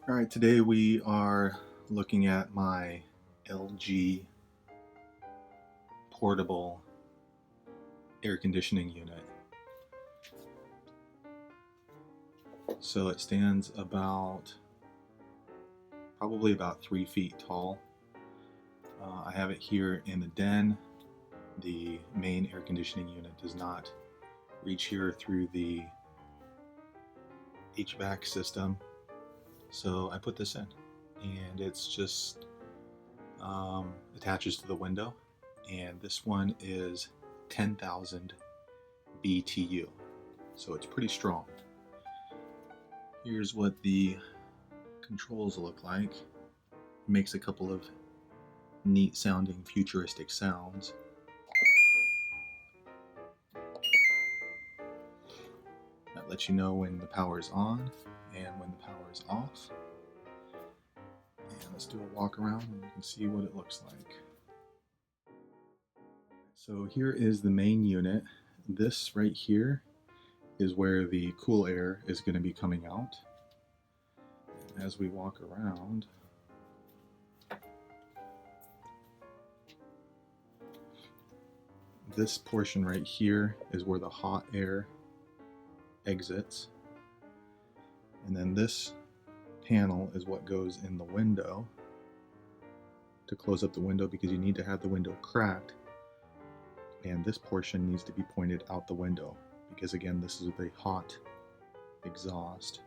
All right, today we are looking at my LG portable air conditioning unit. So it stands probably about 3 feet tall. I have it here in the den. The main air conditioning unit does not reach here through the HVAC system. So I put this in, and it's just attaches to the window, and this one is 10,000 BTU, so it's pretty strong. Here's what the controls look like. It makes a couple of neat sounding futuristic sounds. That lets you know when the power is on and when the power is off. And let's do a walk around and you can see what it looks like. So here is the main unit. This right here is where the cool air is going to be coming out. And as we walk around, this portion right here is where the hot air exits. And then this panel is what goes in the window to close up the window, because you need to have the window cracked, and this portion needs to be pointed out the window because, again, this is the hot exhaust.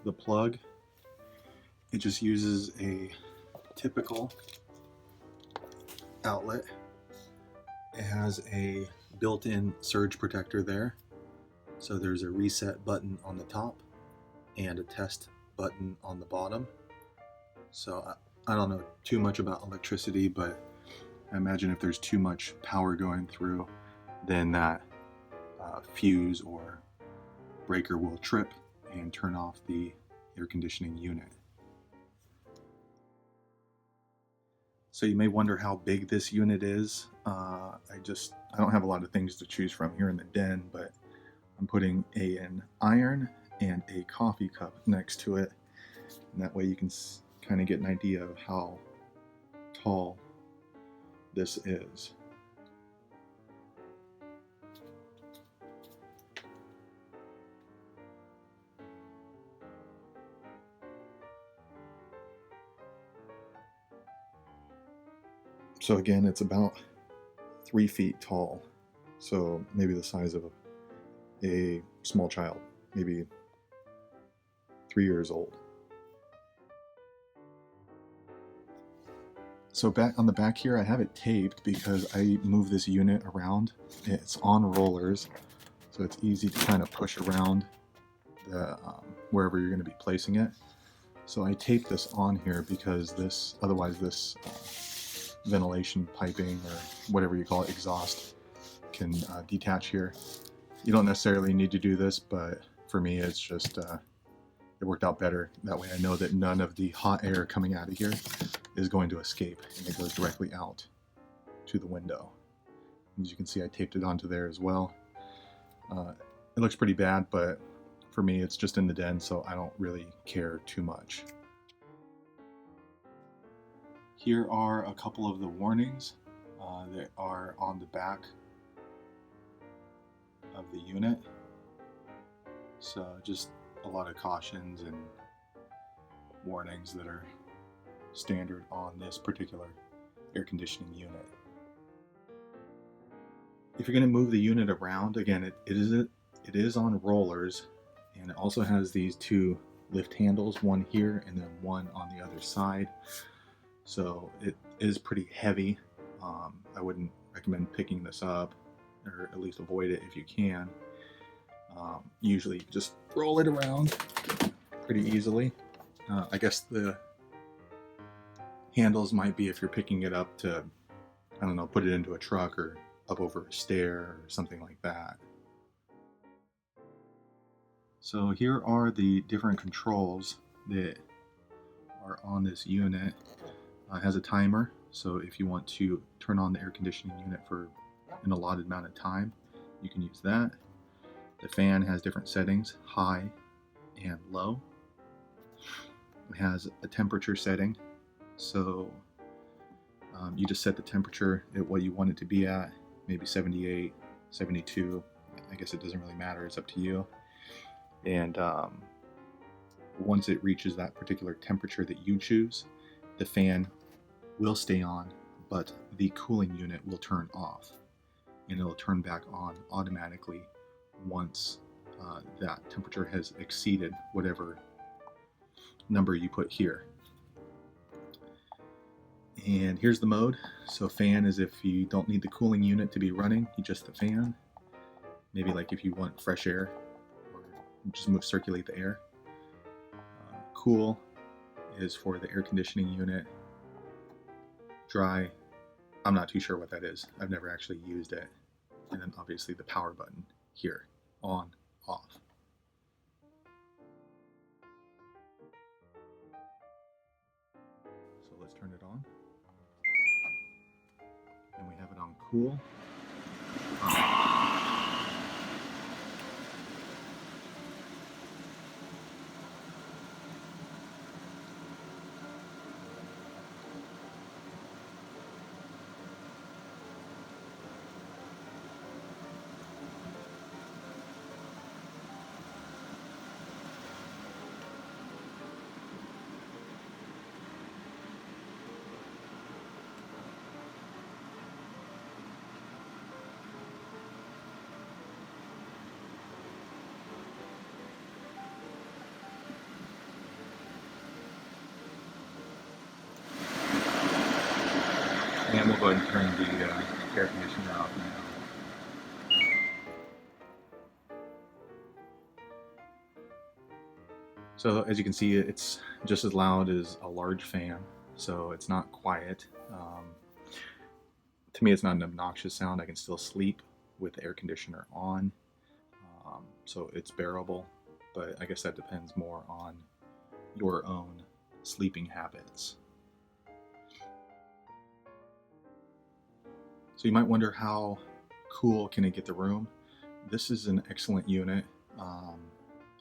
The plug, it just uses a typical outlet. It has a built-in surge protector there. So there's a reset button on the top and a test button on the bottom. So I don't know too much about electricity, but I imagine if there's too much power going through, then that fuse or breaker will trip and turn off the air conditioning unit. So you may wonder how big this unit is. I don't have a lot of things to choose from here in the den, but I'm putting an iron and a coffee cup next to it, and that way you can kind of get an idea of how tall this is. So again, it's about 3 feet tall, so maybe the size of a small child, maybe 3 years old. So back on the back here, I have it taped because I move this unit around. It's on rollers, so it's easy to kind of push around wherever you're going to be placing it. So I taped this on here because otherwise this ventilation piping, or whatever you call it, exhaust, can detach here. You don't necessarily need to do this, but for me it's just it worked out better. That way I know that none of the hot air coming out of here is going to escape, and it goes directly out to the window. As you can see, I taped it onto there as well. It looks pretty bad, but for me it's just in the den, so I don't really care too much. Here are a couple of the warnings that are on the back of the unit. So just a lot of cautions and warnings that are standard on this particular air conditioning unit. If you're going to move the unit around, again, it is on rollers, and it also has these two lift handles, one here and then one on the other side. So it is pretty heavy. I wouldn't recommend picking this up, or at least avoid it if you can. Usually you just roll it around pretty easily. I guess the handles might be if you're picking it up to, I don't know, put it into a truck or up over a stair or something like that. So here are the different controls that are on this unit. It has a timer, so if you want to turn on the air conditioning unit for an allotted amount of time, you can use that. The fan has different settings, high and low. It has a temperature setting, so you just set the temperature at what you want it to be at, maybe 78, 72. I guess it doesn't really matter, it's up to you. And once it reaches that particular temperature that you choose, the fan will stay on, but the cooling unit will turn off, and it'll turn back on automatically once that temperature has exceeded whatever number you put here. And here's the mode. So fan is if you don't need the cooling unit to be running, you just the fan. Maybe like if you want fresh air, or just circulate the air. Cool is for the air conditioning unit. Dry, I'm not too sure what that is. I've never actually used it. And then obviously the power button here, on, off. So let's turn it on. And we have it on cool. And we'll go ahead and turn the air conditioner off now. So as you can see, it's just as loud as a large fan, so it's not quiet. To me, it's not an obnoxious sound. I can still sleep with the air conditioner on, so it's bearable, but I guess that depends more on your own sleeping habits. So you might wonder, how cool can it get the room? This is an excellent unit.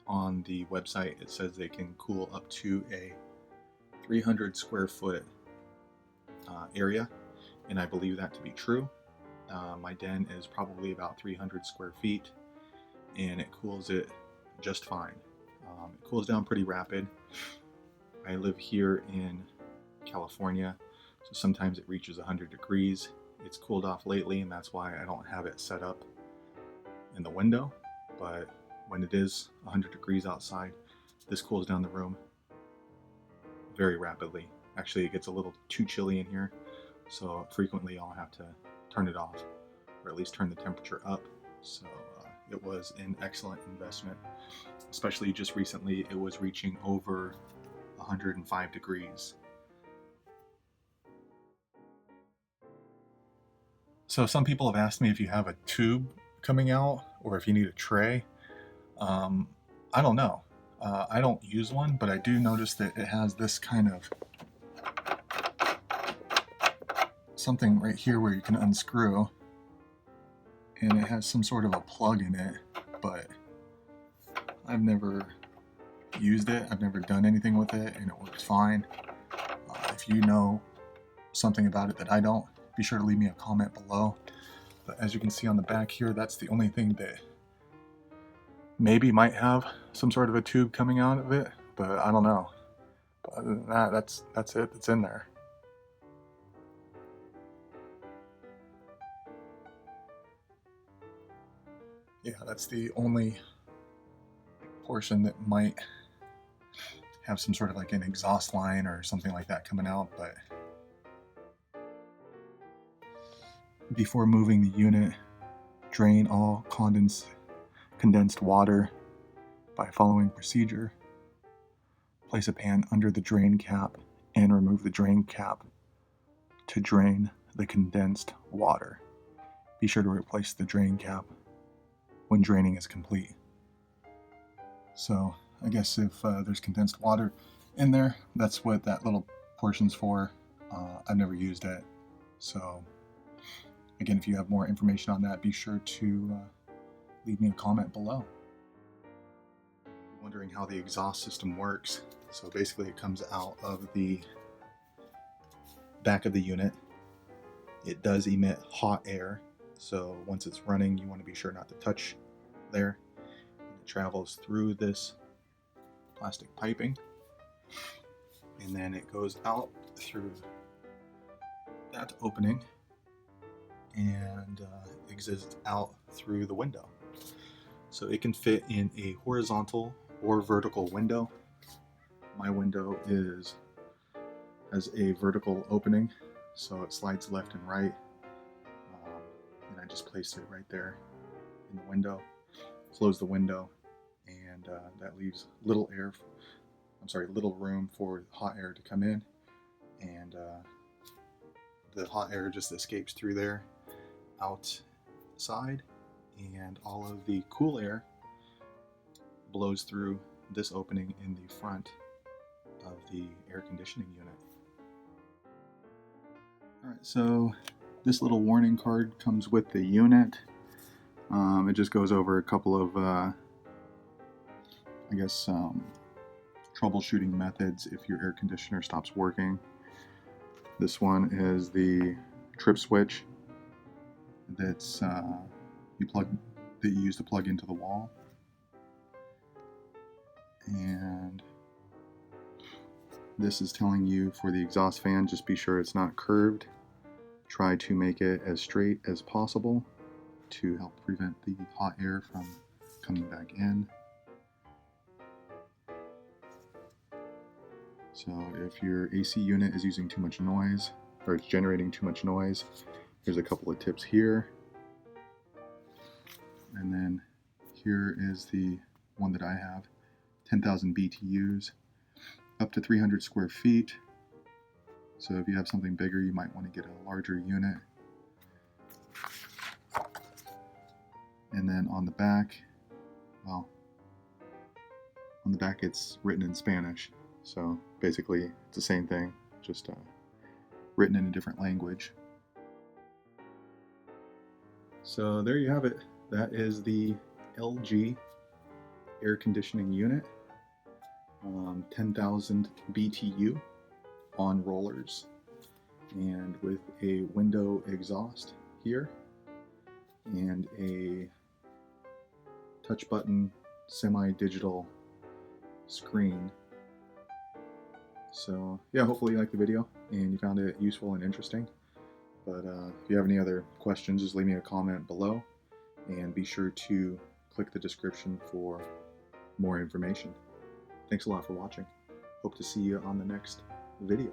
On the website it says they can cool up to a 300 square foot area, and I believe that to be true. My den is probably about 300 square feet, and it cools it just fine. It cools down pretty rapid. I live here in California, so sometimes it reaches 100 degrees. It's cooled off lately, and that's why I don't have it set up in the window, but when it is 100 degrees outside, this cools down the room very rapidly. Actually, it gets a little too chilly in here, so frequently I'll have to turn it off, or at least turn the temperature up. So it was an excellent investment, especially just recently. It was reaching over 105 degrees. So some people have asked me if you have a tube coming out or if you need a tray. I don't know. I don't use one, but I do notice that it has this kind of something right here where you can unscrew, and it has some sort of a plug in it, but I've never used it. I've never done anything with it, and it works fine. If you know something about it that I don't, be sure to leave me a comment below. But as you can see on the back here, that's the only thing that maybe might have some sort of a tube coming out of it, but I don't know. But other than that, that's it that's in there. Yeah, that's the only portion that might have some sort of like an exhaust line or something like that coming out. But before moving the unit, drain all condensed water by following procedure. Place a pan under the drain cap and remove the drain cap to drain the condensed water. Be sure to replace the drain cap when draining is complete. So I guess if there's condensed water in there, that's what that little portion's for. I've never used it. So again, if you have more information on that, be sure to leave me a comment below. Wondering how the exhaust system works. So basically it comes out of the back of the unit. It does emit hot air, so once it's running you want to be sure not to touch there. It travels through this plastic piping and then it goes out through that opening and exits out through the window. So it can fit in a horizontal or vertical window. My window has a vertical opening, so it slides left and right, and I just placed it right there in the window. Close the window, and that leaves little room for hot air to come in, and the hot air just escapes through there outside, and all of the cool air blows through this opening in the front of the air conditioning unit. Alright, so this little warning card comes with the unit. It just goes over a couple of, troubleshooting methods if your air conditioner stops working. This one is the trip switch that's you use to plug into the wall, and this is telling you for the exhaust fan, just be sure it's not curved. Try to make it as straight as possible to help prevent the hot air from coming back in. So if your AC unit is using too much noise, or it's generating too much noise, here's a couple of tips here. And then here is the one that I have, 10,000 BTUs, up to 300 square feet. So if you have something bigger, you might want to get a larger unit. And then on the back, it's written in Spanish. So basically it's the same thing, just written in a different language. So there you have it. That is the LG air conditioning unit, 10,000 BTU on rollers, and with a window exhaust here and a touch button semi-digital screen. So yeah, hopefully you liked the video and you found it useful and interesting. But if you have any other questions, just leave me a comment below, and be sure to click the description for more information. Thanks a lot for watching. Hope to see you on the next video.